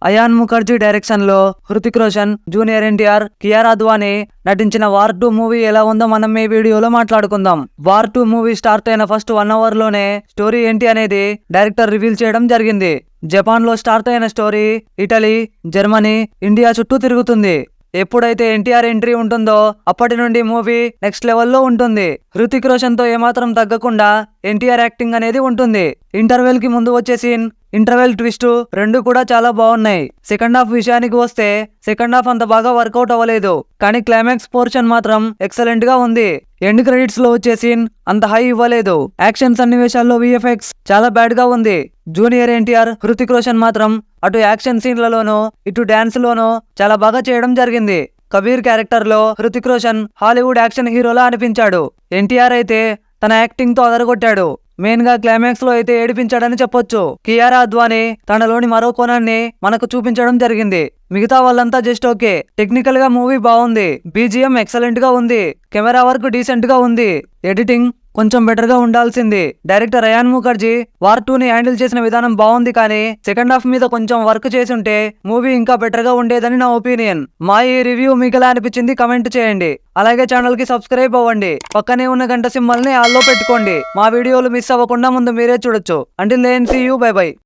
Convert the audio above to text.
Ion Mukherjee direction లో Hrithik Roshan, junior NTR, Kiara Advani నటించిన war 2 movie ఎలా ఉందో మనం ఈ వీడియోలో మాట్లాడుకుందాం. వార్ 2 మూవీ స్టార్ట్ అయిన ఫస్ట్ 1 అవర్ లోనే స్టోరీ ఏంటి అనేది డైరెక్టర్ రివీల్ చేయడం జరిగింది. జపాన్ లో స్టార్ట్ అయిన స్టోరీ ఇటలీ, జర్మనీ, ఇండియా చుట్టూ తిరుగుతుంది. ఎప్పుడైతే ఎన్టీఆర్ ఎంట్రీ ఉంటుందో అప్పటి నుండి మూవీ నెక్స్ట్ లెవెల్లో ఉంటుంది. హృతిక్ రోషన్ తో ఏమాత్రం తగ్గకుండా ఎన్టీఆర్ యాక్టింగ్ అనేది ఉంటుంది. ఇంటర్వెల్ కి ముందు వచ్చే సీన్, ఇంటర్వెల్ ట్విస్ట్ రెండు కూడా చాలా బాగున్నాయి. సెకండ్ హాఫ్ విషయానికి వస్తే సెకండ్ హాఫ్ అంత బాగా వర్కౌట్ అవ్వలేదు, కానీ క్లైమాక్స్ పోర్షన్ మాత్రం ఎక్సలెంట్ గా ఉంది. ఎండ్ క్రెడిట్స్ లో వచ్చే సీన్ అంత హై ఇవ్వలేదు. యాక్షన్ సన్నివేశాల్లో విఎఫ్ఎక్స్ చాలా బ్యాడ్ గా ఉంది. జూనియర్ ఎన్టీఆర్, హృతిక్ రోషన్ మాత్రం అటు యాక్షన్ సీన్లలోనూ ఇటు డాన్స్ లోనూ చాలా బాగా చేయడం జరిగింది. కబీర్ క్యారెక్టర్ లో హృతిక్ రోషన్ హాలీవుడ్ యాక్షన్ హీరోలా అనిపించాడు. ఎన్టీఆర్ అయితే తన యాక్టింగ్ తో అదరగొట్టాడు. మెయిన్ గా క్లైమాక్స్ లో అయితే ఏడిపించాడని చెప్పొచ్చు. కియారా అద్వానీ తనలోని మరో కోణాన్ని మనకు చూపించడం జరిగింది. మిగతా వాళ్ళంతా జస్ట్ ఓకే. టెక్నికల్ గా మూవీ బాగుంది, బీజిఎం ఎక్సలెంట్ గా ఉంది, కెమెరా వర్క్ డీసెంట్ గా ఉంది, ఎడిటింగ్ కొంచెం బెటర్ గా ఉండాల్సింది. డైరెక్టర్ అయాన్ ముఖర్జీ వార్ 2 ని హ్యాండిల్ చేసిన విధానం బాగుంది, కానీ సెకండ్ హాఫ్ మీద కొంచెం వర్క్ చేసి ఉంటే మూవీ ఇంకా బెటర్ గా ఉండేదని నా ఒపీనియన్. మా ఈ రివ్యూ మీకు ఎలా అనిపించింది కమెంట్ చేయండి. అలాగే ఛానల్ కి సబ్స్క్రైబ్ అవ్వండి. పక్కనే ఉన్న గంట సింబల్ ని ఆల్లో పెట్టుకోండి. మా వీడియోలు మిస్ అవ్వకుండా ముందు మీరే చూడొచ్చు. Until then see you, bye by.